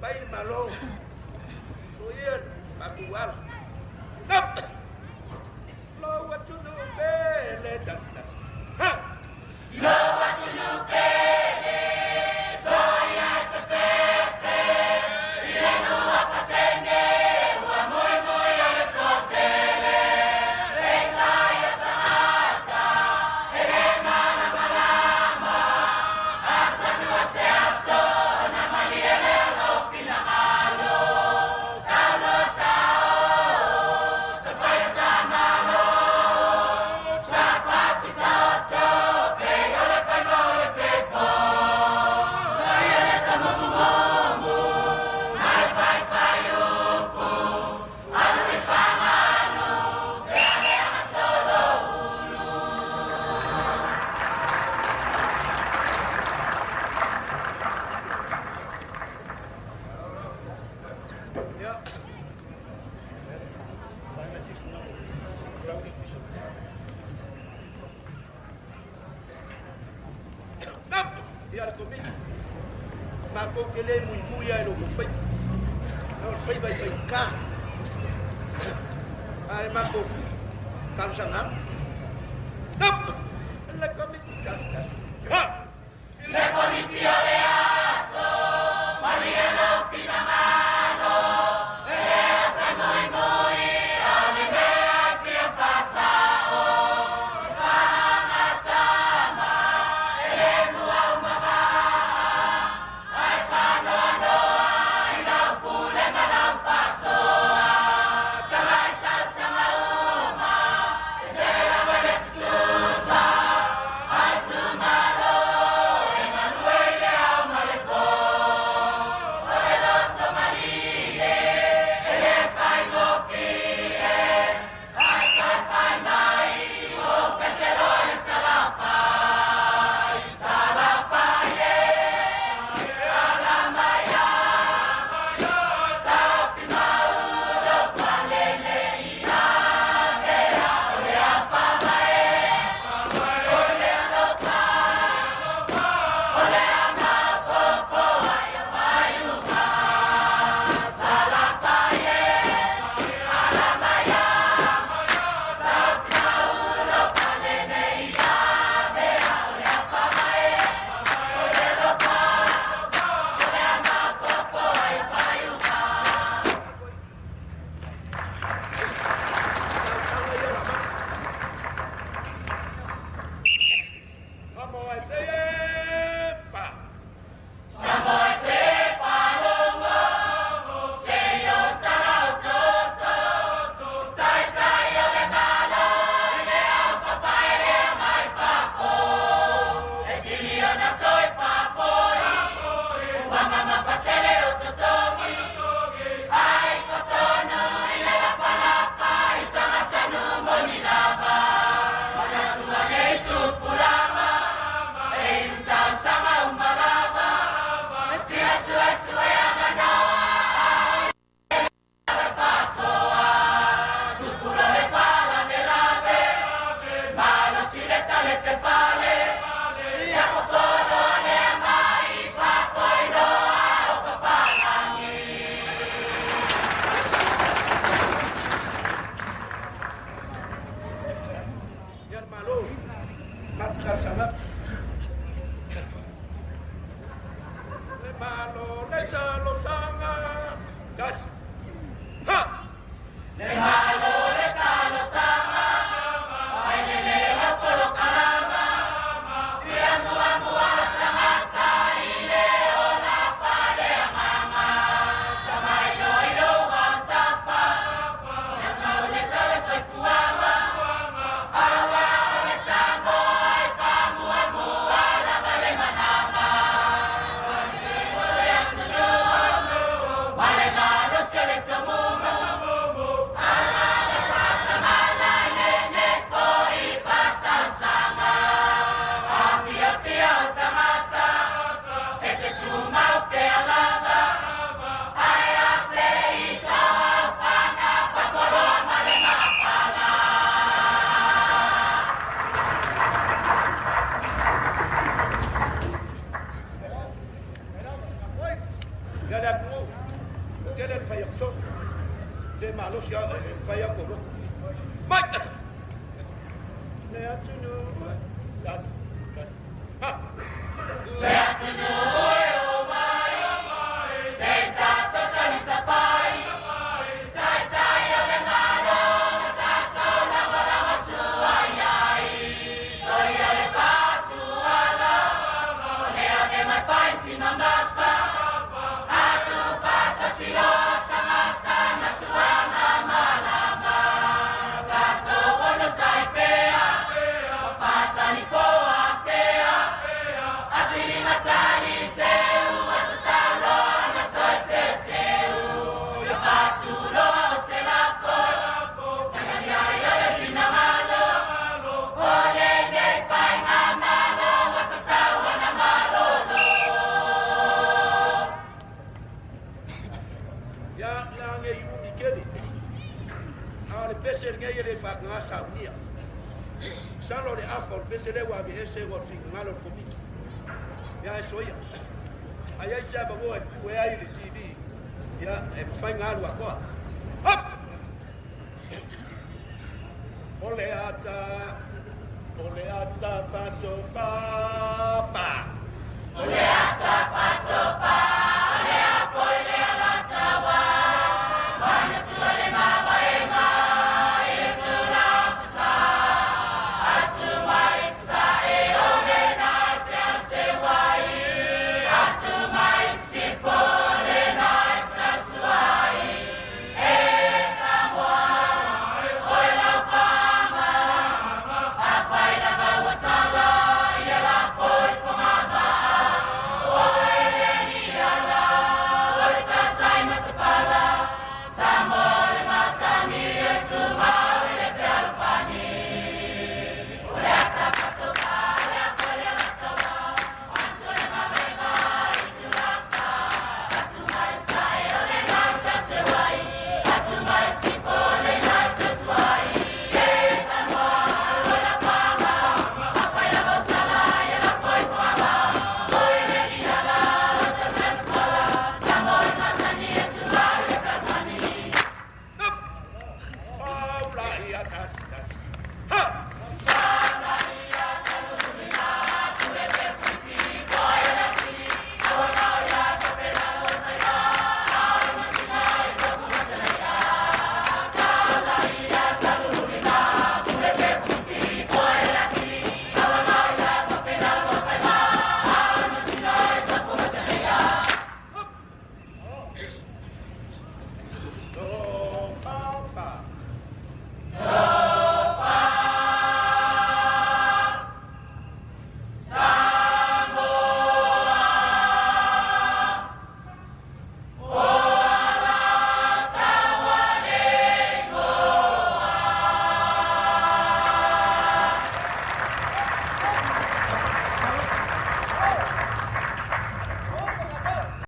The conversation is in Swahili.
bay mà lô tôi yên bà cụ ăn đập lo what you do be let us ha lo what you do be so ya te fe ile no apasenge wa moi moi ale totele eta ya tata ele mana malama ata no se aso na maliele lo fina malo salota sapaya tamalo tapati toto pe ole fai gole fepo ele tamomo mai fai upo alu e famano e ane ama solo ja Nap, biar komi. Mako kele muya lo ko fai. No fai vai ka. Ai mako. Kan sangat. Nap. Le komiti kaskas. Ha. Le komiti oleaso. Malielo fina mano. Ele sai moi moi. Ale me fia fasao. Panatama. Ele mua umama. Ai panono. Ina pule malam fasoa. Jamai tasa mauma. Tela maletsusa. Ai tumalo. Emanuele au malepo. Ole loto malie. Ele fai gofie. Ai fai mai. O pesero e salafai. Salafai alamaya. Tafi mauro palele ina. Ea ole afamae. Ole alofa. Ole amapopo. Ai fai uma. Salafai alamaya. Tafi mauro palele ina. Ea ole afamae. Ole alofa. Ole amapopo. Ai fai uma. Vamos a sepa. Sambo se falongo. Se yo tarao toto. Tai tai ole malo. Ele au papa ele mai fafo. E si mio na toi fafoi. Ua mama fatele o totongi. Ai kotono ile la palapa. Itamatanu moni lava. Ona tuane tupulama. E untau sama umalava. E tia sue sue amana. Fasoa. Tupulo le fala me lave. Malo si le tale te fale. Iako fono le amai. Fafoi loa o papalangi. Yan malo. Matkar sangat. Le malo le chalo sanga. Gas. Ha. Le malo le chalo sanga. Ai le leo polo kalama. Ia mua mua tamata. Ile o la fale a mama. Tamai no ilo wa tafa. Le malo le tale soy fuama. Awa ole sambo. Ai fa mua mua. La vale manama. Ole atuno. Wale malo si ole tomumu. malo sia fai a coro. Mai. Le atunu. Das. Ha. Le atunu o mai. Se tato tani sapai. Tai tai o le malo, tato na wala wasuai. Soi o le patu ala. Le o de mai fai si mamafa. Atu pata si o tamata na tua mama lama. Tato ono sai pea. Pata ni poa fea. Asiri matani seu. Atu talo na toi te teu. Ya patu lo se la fo. Tasani ai o le fina malo. Ole nei fai nga malo. Atu taua na malo lo. Ya nge yu mikeli. Ale pese nge le fa nga sa unia. Salo le afol pese le wa ese wa fi ngalo komi. Ya soya. Aya isa ba wo we ai le TV. Ya e fa ngalo ako. Hop. Ole ata pato fa.